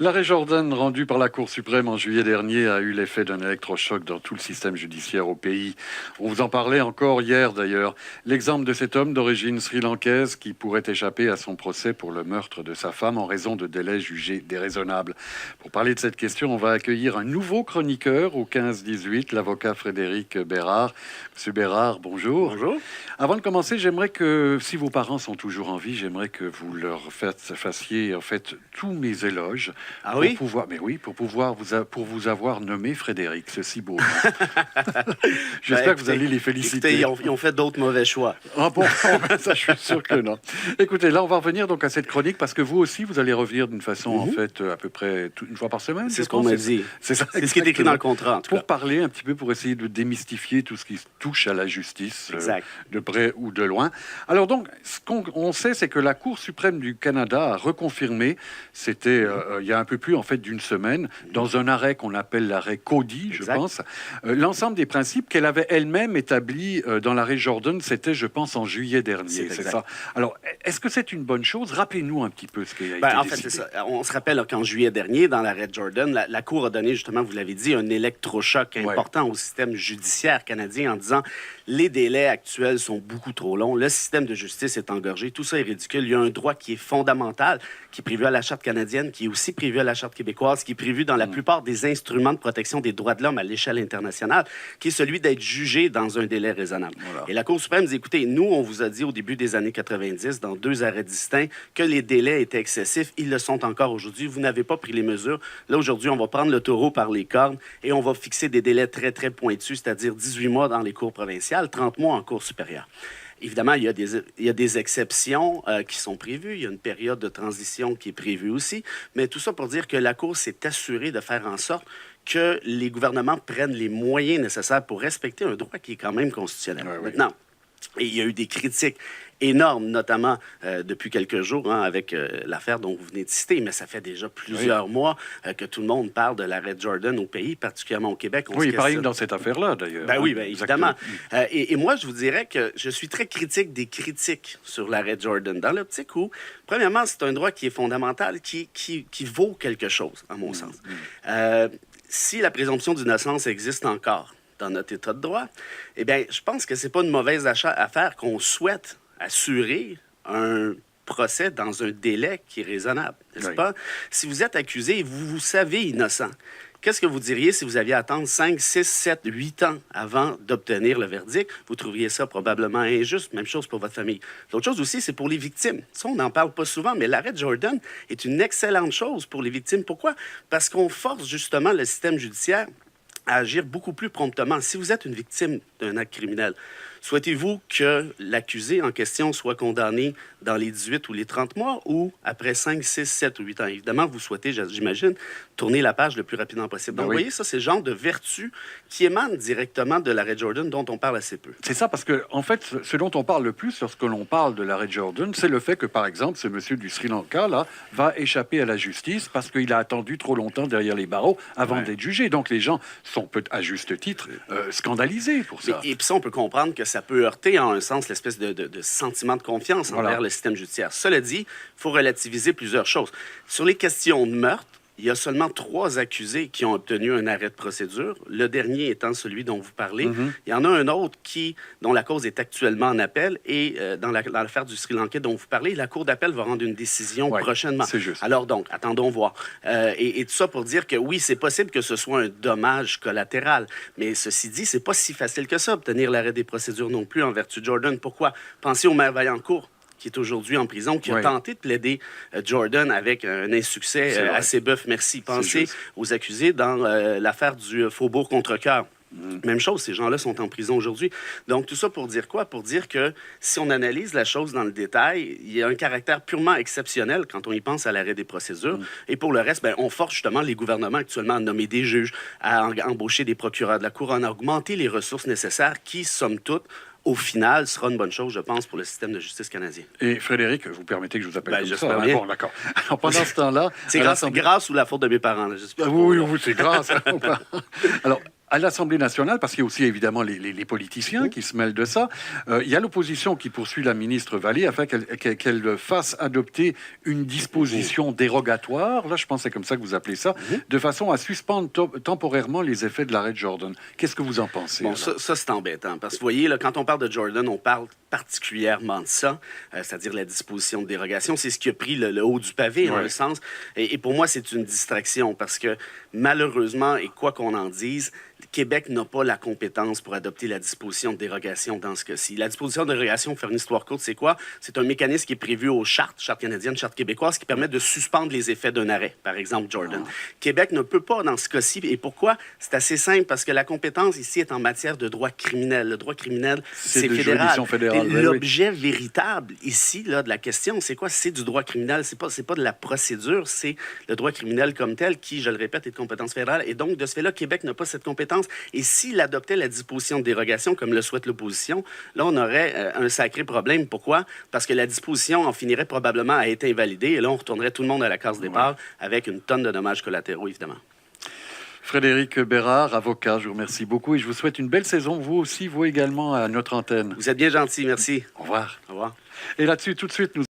L'arrêt Jordan rendu par la Cour suprême en juillet dernier a eu l'effet d'un électrochoc dans tout le système judiciaire au pays. On vous en parlait encore hier d'ailleurs. L'exemple de cet homme d'origine sri-lankaise qui pourrait échapper à son procès pour le meurtre de sa femme en raison de délais jugés déraisonnables. Pour parler de cette question, on va accueillir un nouveau chroniqueur au 15-18, l'avocat Frédéric Bérard. Monsieur Bérard, bonjour. Bonjour. Avant de commencer, j'aimerais que, si vos parents sont toujours en vie, j'aimerais que vous leur fassiez en fait tous mes éloges. Ah pour oui? Pour pouvoir vous avoir nommé Frédéric, c'est si beau. J'espère que vous allez les féliciter. Écoutez, ils ont fait d'autres mauvais choix. Ah bon, ça je suis sûr que non. Écoutez, là on va revenir donc à cette chronique parce que vous aussi vous allez revenir d'une façon en fait à peu près une fois par semaine. C'est ce qu'on m'a dit. C'est ça. C'est ce qui est écrit dans le contrat en tout Pour cas. parler un petit peu, pour essayer de démystifier tout ce qui touche à la justice, de près ou de loin. Alors donc, ce qu'on sait, c'est que la Cour suprême du Canada a reconfirmé, c'était il y a un peu plus en fait d'une semaine, dans un arrêt qu'on appelle l'arrêt Cody, je pense, l'ensemble des principes qu'elle avait elle-même établis dans l'arrêt Jordan, c'était, je pense, en juillet dernier. C'est ça. Alors, est-ce que c'est une bonne chose? Rappelez-nous un petit peu ce qui a été En décidé. fait, c'est ça. On se rappelle qu'en juillet dernier, dans l'arrêt Jordan, la Cour a donné, justement, vous l'avez dit, un électrochoc important au système judiciaire canadien en disant les délais actuels sont beaucoup trop longs, le système de justice est engorgé, tout ça est ridicule. Il y a un droit qui est fondamental, qui est prévu à la Charte canadienne, qui est aussi prévu à la Charte québécoise, qui est prévu dans la plupart des instruments de protection des droits de l'homme à l'échelle internationale, qui est celui d'être jugé dans un délai raisonnable. Voilà. Et la Cour suprême dit, écoutez, nous, on vous a dit au début des années 90, dans 2 arrêts distincts, que les délais étaient excessifs. Ils le sont encore aujourd'hui. Vous n'avez pas pris les mesures. Là, aujourd'hui, on va prendre le taureau par les cornes et on va fixer des délais très, très pointus, c'est-à-dire 18 mois dans les cours provinciales, 30 mois en cour supérieure. Évidemment, il y a des exceptions qui sont prévues. Il y a une période de transition qui est prévue aussi. Mais tout ça pour dire que la Cour s'est assurée de faire en sorte que les gouvernements prennent les moyens nécessaires pour respecter un droit qui est quand même constitutionnel. Maintenant, et il y a eu des critiques énormes, notamment depuis quelques jours, avec l'affaire dont vous venez de citer, mais ça fait déjà plusieurs mois que tout le monde parle de l'arrêt Jordan au pays, particulièrement au Québec. Oui, pareil dans cette affaire-là, d'ailleurs. Ben oui, évidemment. Et moi, je vous dirais que je suis très critique des critiques sur l'arrêt Jordan, dans l'optique où, premièrement, c'est un droit qui est fondamental, qui vaut quelque chose, à mon sens. Si la présomption d'innocence existe encore dans notre État de droit, eh bien, je pense que c'est pas une mauvaise affaire qu'on souhaite assurer un procès dans un délai qui est raisonnable, n'est-ce pas? Si vous êtes accusé et vous savez innocent, qu'est-ce que vous diriez si vous aviez à attendre 5, 6, 7, 8 ans avant d'obtenir le verdict? Vous trouveriez ça probablement injuste. Même chose pour votre famille. L'autre chose aussi, c'est pour les victimes. Ça, on n'en parle pas souvent, mais l'arrêt Jordan est une excellente chose pour les victimes. Pourquoi? Parce qu'on force justement le système judiciaire à agir beaucoup plus promptement. Si vous êtes une victime d'un acte criminel, souhaitez-vous que l'accusé en question soit condamné dans les 18 ou les 30 mois ou après 5, 6, 7 ou 8 ans? Évidemment, vous souhaitez, j'imagine, tourner la page le plus rapidement possible. Donc, vous voyez, ça, c'est le genre de vertu qui émane directement de l'arrêt Jordan dont on parle assez peu. C'est ça, parce que, en fait, ce dont on parle le plus lorsque l'on parle de l'arrêt Jordan, c'est le fait que, par exemple, ce monsieur du Sri Lanka, là, va échapper à la justice parce qu'il a attendu trop longtemps derrière les barreaux avant d'être jugé. Donc, les gens sont, peut-être à juste titre, scandalisés pour ça. Et puis ça, on peut comprendre que ça peut heurter, en un sens, l'espèce de sentiment de confiance envers le système judiciaire. Cela dit, il faut relativiser plusieurs choses. Sur les questions de meurtre, il y a seulement 3 accusés qui ont obtenu un arrêt de procédure, le dernier étant celui dont vous parlez. Il y en a un autre dont la cause est actuellement en appel, et dans l'affaire du Sri Lankais dont vous parlez, la Cour d'appel va rendre une décision prochainement. C'est juste. Alors donc, attendons voir. Et tout ça pour dire que oui, c'est possible que ce soit un dommage collatéral, mais ceci dit, c'est pas si facile que ça, obtenir l'arrêt des procédures non plus en vertu de Jordan. Pourquoi? Pensez au maire Vaillancourt, qui est aujourd'hui en prison, qui a tenté de plaider Jordan avec un insuccès assez bœuf, merci. Pensez aux accusés dans l'affaire du Faubourg Contrecoeur. Même chose, ces gens-là sont en prison aujourd'hui. Donc, tout ça pour dire quoi? Pour dire que si on analyse la chose dans le détail, il y a un caractère purement exceptionnel quand on y pense à l'arrêt des procédures. Et pour le reste, on force justement les gouvernements actuellement à nommer des juges, à embaucher des procureurs de la Couronne, à augmenter les ressources nécessaires qui, somme toute, au final, sera une bonne chose, je pense, pour le système de justice canadien. Et Frédéric, vous permettez que je vous appelle comme ça? Bien. Bon, d'accord. Alors, pendant ce temps-là... C'est grâce ou la faute de mes parents, là, oui, c'est grâce. Alors, À l'Assemblée nationale, parce qu'il y a aussi évidemment les politiciens qui se mêlent de ça, il y a l'opposition qui poursuit la ministre Vallée afin qu'elle fasse adopter une disposition dérogatoire, là je pense que c'est comme ça que vous appelez ça, de façon à suspendre temporairement les effets de l'arrêt de Jordan. Qu'est-ce que vous en pensez? Bon, ça c'est embêtant, parce que vous voyez, là, quand on parle de Jordan, on parle particulièrement de ça, c'est-à-dire la disposition de dérogation. C'est ce qui a pris le haut du pavé, en un sens. Et pour moi, c'est une distraction, parce que malheureusement, et quoi qu'on en dise, Québec n'a pas la compétence pour adopter la disposition de dérogation dans ce cas-ci. La disposition de dérogation, pour faire une histoire courte, c'est quoi? C'est un mécanisme qui est prévu aux chartes canadiennes, chartes québécoises, qui permet de suspendre les effets d'un arrêt, par exemple Jordan. Québec ne peut pas dans ce cas-ci. Et pourquoi? C'est assez simple, parce que la compétence ici est en matière de droit criminel. Le droit criminel, c'est fédéral. L'objet véritable ici là, de la question, c'est quoi? C'est du droit criminel. C'est pas de la procédure, c'est le droit criminel comme tel qui, je le répète, est de compétence fédérale. Et donc, de ce fait-là, Québec n'a pas cette compétence. Et s'il adoptait la disposition de dérogation, comme le souhaite l'opposition, là, on aurait un sacré problème. Pourquoi? Parce que la disposition en finirait probablement à être invalidée. Et là, on retournerait tout le monde à la case départ avec une tonne de dommages collatéraux, évidemment. Frédéric Bérard, avocat, je vous remercie beaucoup et je vous souhaite une belle saison, vous aussi, vous également, à notre antenne. Vous êtes bien gentil, merci. Au revoir. Au revoir. Et là-dessus, tout de suite, nous